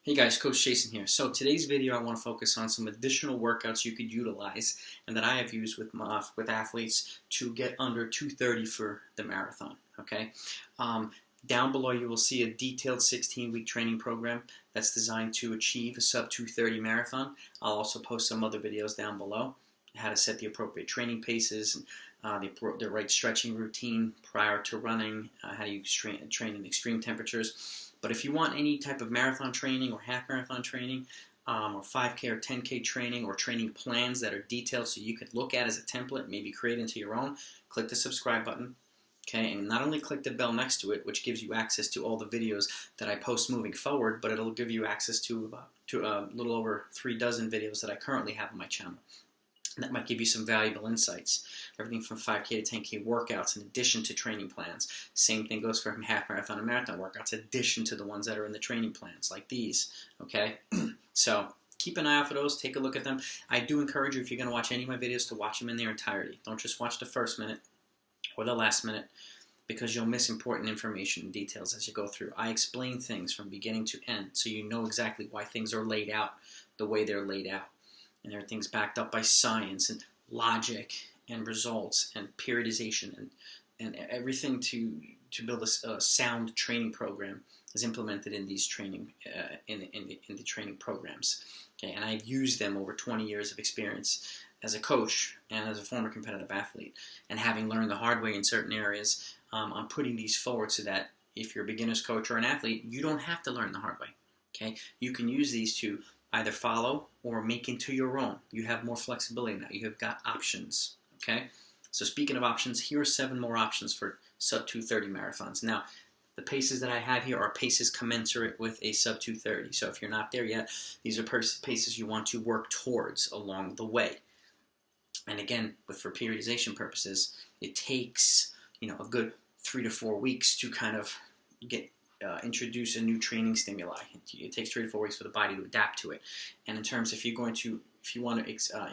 Hey guys, Coach Jason here. So today's video I want to focus on some additional workouts you could utilize and that I have used with athletes to get under 230 for the marathon. Okay, down below you will see a detailed 16-week training program that's designed to achieve a sub 230 marathon. I'll also post some other videos down below, how to set the appropriate training paces, the right stretching routine prior to running, how to train in extreme temperatures. But if you want any type of marathon training or half marathon training, or 5K or 10K training, or training plans that are detailed so you could look at as a template, maybe create into your own, click the subscribe button. Okay, and not only click the bell next to it, which gives you access to all the videos that I post moving forward, but it'll give you access to a little over 3 dozen videos that I currently have on my channel. That might give you some valuable insights. Everything from 5K to 10K workouts in addition to training plans. Same thing goes for half marathon and marathon workouts in addition to the ones that are in the training plans, like these. Okay, so keep an eye out for those. Take a look at them. I do encourage you, if you're going to watch any of my videos, to watch them in their entirety. Don't just watch the first minute or the last minute, because you'll miss important information and details as you go through. I explain things from beginning to end, so you know exactly why things are laid out the way they're laid out. And everything's backed up by science and logic and results and periodization and everything to build a sound training program is implemented in these training in the training programs. Okay, and I've used them over 20 years of experience as a coach and as a former competitive athlete, and having learned the hard way in certain areas. I'm putting these forward so that if you're a beginner's coach or an athlete, you don't have to learn the hard way. Okay, you can use these to either follow or make into your own. You have more flexibility now. You have got options. Okay, so speaking of options, here are 7 more options for sub 230 marathons. Now, the paces that I have here are paces commensurate with a sub 230. So if you're not there yet, these are paces you want to work towards along the way. And again, for periodization purposes, it takes a good 3 to 4 weeks to kind of introduce a new training stimuli. It takes 3 to 4 weeks for the body to adapt to it. And in terms, if you want to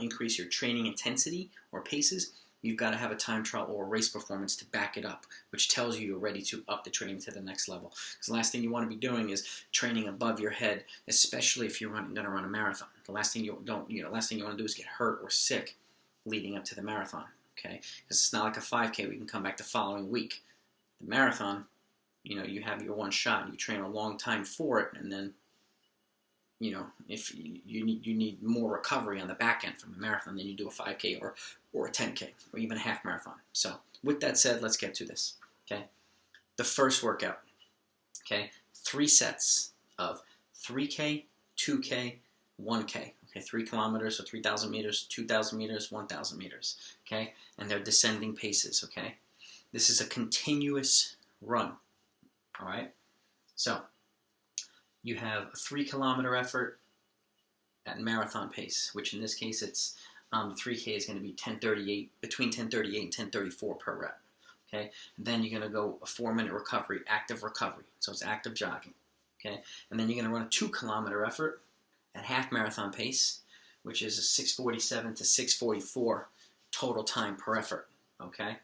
increase your training intensity or paces, you've got to have a time trial or a race performance to back it up, which tells you you're ready to up the training to the next level. Because the last thing you want to be doing is training above your head, especially if you're going to run a marathon. The last thing you want to do is get hurt or sick leading up to the marathon. Okay, because it's not like a 5K. We can come back the following week. The marathon, you have your one shot. You train a long time for it, and then, if you need more recovery on the back end from a marathon than you do a 5K or a 10K or even a half marathon. So with that said, let's get to this. Okay, the first workout. Okay, 3 sets of 3K, 2K, 1K. Okay, 3 kilometers, so 3,000 meters, 2,000 meters, 1,000 meters. Okay, and they're descending paces. Okay, this is a continuous run. All right, so you have a 3-kilometer effort at marathon pace, which in this case it's 3K is going to be 10:38, between 10:38 and 10:34 per rep. Okay, and then you're going to go a 4-minute recovery, active recovery, so it's active jogging. Okay, and then you're going to run a 2-kilometer effort at half marathon pace, which is a 6:47 to 6:44 total time per effort. Okay.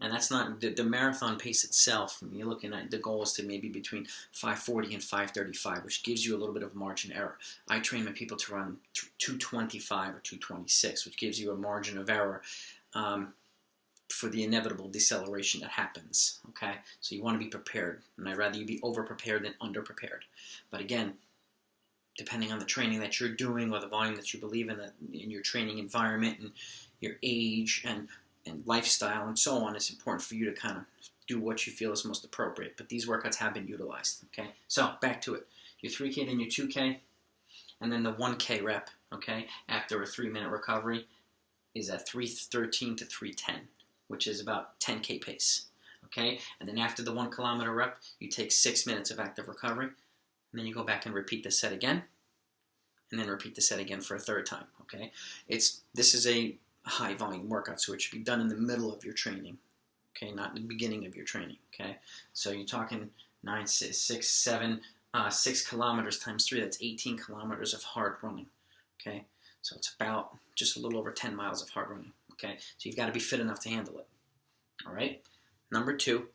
And that's not the marathon pace itself. You're looking at the goal is to maybe between 5:40 and 5:35, which gives you a little bit of margin of error. I train my people to run 2:25 or 2:26, which gives you a margin of error for the inevitable deceleration that happens. Okay, so you want to be prepared, and I'd rather you be over-prepared than under-prepared. But again, depending on the training that you're doing or the volume that you believe in your training environment and your age and lifestyle and so on, it's important for you to kind of do what you feel is most appropriate. But these workouts have been utilized. Okay, so back to it. Your 3K, then your 2K, and then the 1K rep. Okay, after a 3-minute recovery is at 3:13 to 3:10, which is about 10K pace. Okay, and then after the 1-kilometer rep, you take 6 minutes of active recovery, and then you go back and repeat the set again, and then repeat the set again for a 3rd time. Okay, this is a high volume workout, so it should be done in the middle of your training. Okay, not the beginning of your training. Okay, so you're talking 6 kilometers times 3. That's 18 kilometers of hard running. Okay, so it's about just a little over 10 miles of hard running. Okay, so you've got to be fit enough to handle it. All right. Number 2,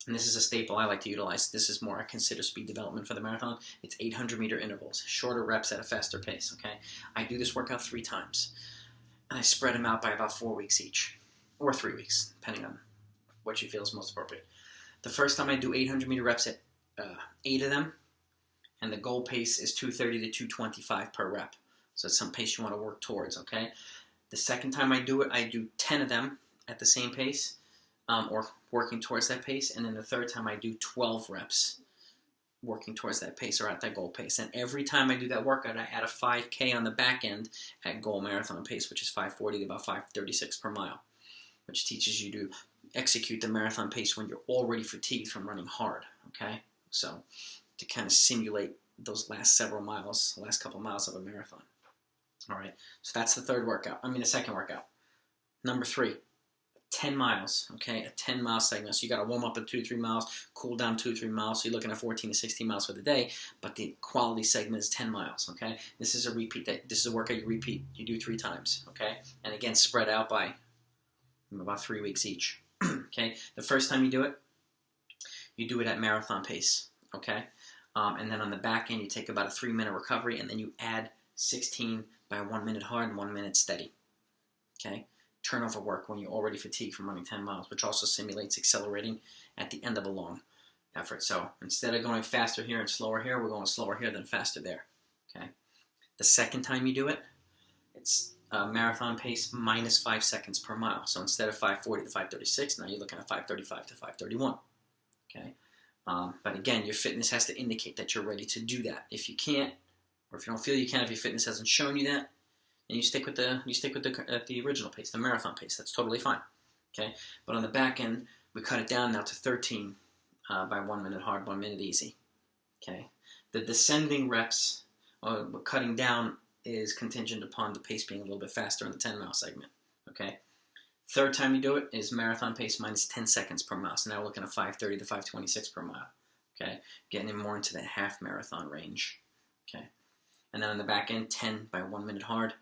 and this is a staple I like to utilize. This is more I consider speed development for the marathon. It's 800-meter intervals, shorter reps at a faster pace, okay? I do this workout 3 times, and I spread them out by about 4 weeks each, or 3 weeks, depending on what you feel is most appropriate. The first time I do 800-meter reps at 8 of them, and the goal pace is 230 to 225 per rep. So it's some pace you want to work towards, okay? The second time I do it, I do 10 of them at the same pace, or working towards that pace. And then the third time I do 12 reps working towards that pace or at that goal pace. And every time I do that workout, I add a 5K on the back end at goal marathon pace, which is 540 to about 536 per mile, which teaches you to execute the marathon pace when you're already fatigued from running hard, okay? So to kind of simulate those last several miles, the last couple of miles of a marathon. All right, so that's the second workout. Number 3, 10 miles, okay, a 10-mile segment. So you got to warm up at 2 to 3 miles, cool down 2 to 3 miles. So you're looking at 14 to 16 miles for the day, but the quality segment is 10 miles, okay? This is a repeat. This is a workout you repeat. You do 3 times, okay? And again, spread out by about 3 weeks each, okay? The first time you do it at marathon pace, okay? And then on the back end, you take about a 3-minute recovery, and then you add 16 by 1 minute hard and 1 minute steady, okay? Turnover work when you're already fatigued from running 10 miles, which also simulates accelerating at the end of a long effort. So instead of going faster here and slower here, we're going slower here than faster there, okay? The second time you do it, it's marathon pace minus 5 seconds per mile. So instead of 540 to 536, now you're looking at 535 to 531, okay? But again, your fitness has to indicate that you're ready to do that. If you can't, or if you don't feel you can, if your fitness hasn't shown you that, then you stick with the original pace, the marathon pace. That's totally fine, okay? But on the back end, we cut it down now to 13 by 1 minute hard, 1 minute easy, okay? The descending reps, cutting down, is contingent upon the pace being a little bit faster in the 10-mile segment, okay? Third time you do it is marathon pace minus 10 seconds per mile. So now we're looking at 530 to 526 per mile, okay? Getting in more into the half marathon range, okay? And then on the back end, 10 by 1 minute hard,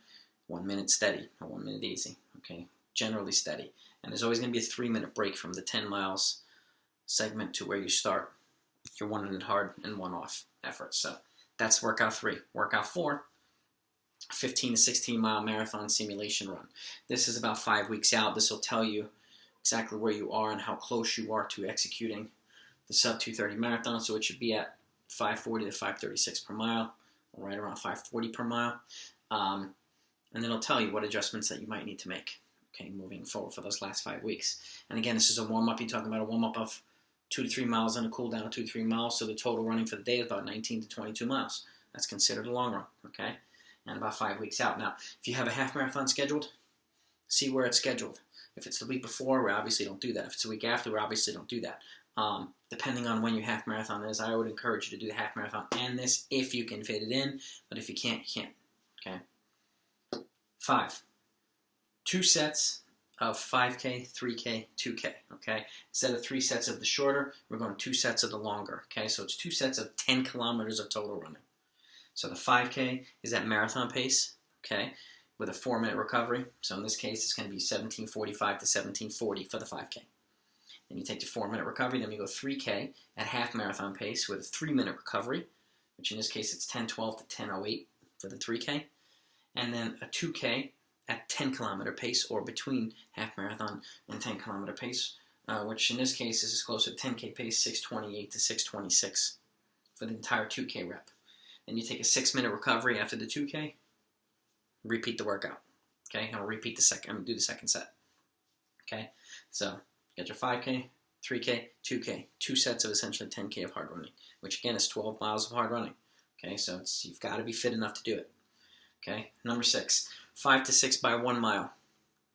1 minute steady, or 1 minute easy, okay? Generally steady. And there's always going to be a 3-minute break from the 10 miles segment to where you start your 1 minute hard and 1 off effort. So that's workout 3. Workout 4, 15 to 16 mile marathon simulation run. This is about 5 weeks out. This will tell you exactly where you are and how close you are to executing the sub 230 marathon. So it should be at 540 to 536 per mile, right around 540 per mile. And then it'll tell you what adjustments that you might need to make, okay, moving forward for those last 5 weeks. And again, this is a warm-up. You're talking about a warm-up of 2 to 3 miles and a cool down of 2 to 3 miles. So the total running for the day is about 19 to 22 miles. That's considered a long run, okay? And about 5 weeks out. Now, if you have a half marathon scheduled, see where it's scheduled. If it's the week before, we obviously don't do that. If it's the week after, we obviously don't do that. Depending on when your half marathon is, I would encourage you to do the half marathon and this if you can fit it in. But if you can't, you can't, okay? 5, 2 sets of 5K, 3K, 2K, okay? Instead of 3 sets of the shorter, we're going 2 sets of the longer, okay? So it's 2 sets of 10 kilometers of total running. So the 5K is at marathon pace, okay, with a 4-minute recovery. So in this case, it's going to be 17:45 to 17:40 for the 5K. Then you take the 4-minute recovery, then we go 3K at half marathon pace with a 3-minute recovery, which in this case it's 10:12 to 10:08 for the 3K. And then a 2K at 10-kilometer pace, or between half marathon and 10-kilometer pace, which in this case is closer to 10K pace, 6:28 to 6:26 for the entire 2K rep. Then you take a 6-minute recovery after the 2K, repeat the workout, okay? And we'll repeat do the second set, okay? So you got your 5K, 3K, 2K, 2 sets of essentially 10K of hard running, which again is 12 miles of hard running, okay? So you've got to be fit enough to do it. Okay, number 6, 5 to 6 by 1 mile.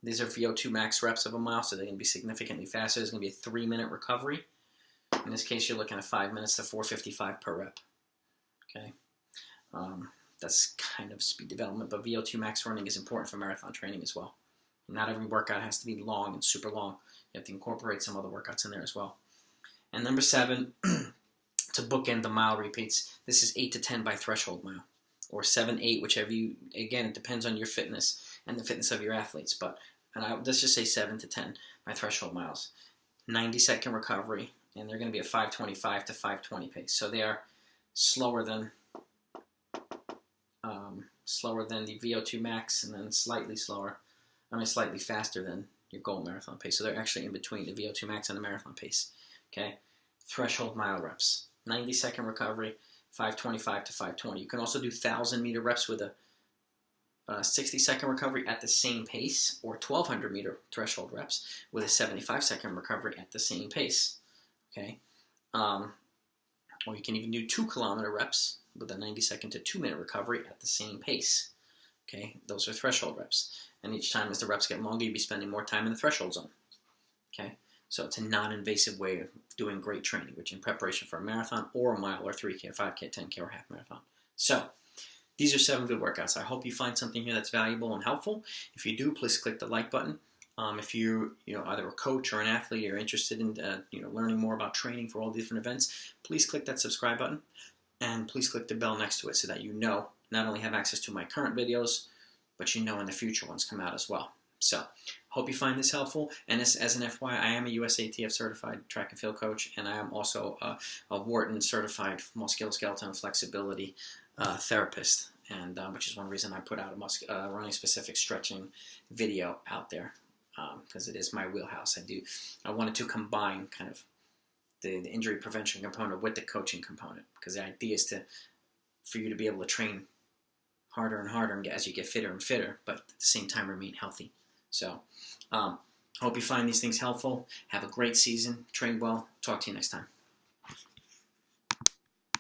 These are VO2 max reps of a mile, so they're going to be significantly faster. There's going to be a 3-minute recovery. In this case, you're looking at 5 minutes to 4:55 per rep. Okay, that's kind of speed development, but VO2 max running is important for marathon training as well. Not every workout has to be long and super long. You have to incorporate some other workouts in there as well. And number 7, to bookend the mile repeats, this is 8 to 10 by threshold mile, or 7, 8, whichever you, again, it depends on your fitness and the fitness of your athletes, but let's just say 7 to 10 by threshold miles. 90-second recovery and they're going to be a 5:25 to 5:20 pace. So they are slower than the VO2 max, and then slightly faster than your goal marathon pace. So they're actually in between the VO2 max and the marathon pace. Okay, threshold mile reps, 90-second recovery, 5:25 to 5:20. You can also do 1,000-meter reps with a 60-second recovery at the same pace, or 1,200-meter threshold reps with a 75-second recovery at the same pace. Okay, or you can even do 2-kilometer reps with a 90-second to 2-minute recovery at the same pace. Okay, those are threshold reps. And each time as the reps get longer, you'll be spending more time in the threshold zone. Okay, so it's a non-invasive way of doing great training, which in preparation for a marathon or a mile or 3K, 5K, 10K, or half marathon. So these are 7 good workouts. I hope you find something here that's valuable and helpful. If you do, please click the like button. If you're either a coach or an athlete, or interested in learning more about training for all the different events, please click that subscribe button, and please click the bell next to it so that you not only have access to my current videos, but when the future ones come out as well. So, hope you find this helpful. And as an FYI, I am a USATF certified track and field coach, and I am also a Wharton certified musculoskeletal flexibility therapist, and which is one reason I put out a running specific stretching video out there, because it is my wheelhouse. I wanted to combine kind of the injury prevention component with the coaching component, because the idea is for you to be able to train harder and harder as you get fitter and fitter, but at the same time remain healthy. So, hope you find these things helpful. Have a great season. Train well. Talk to you next time.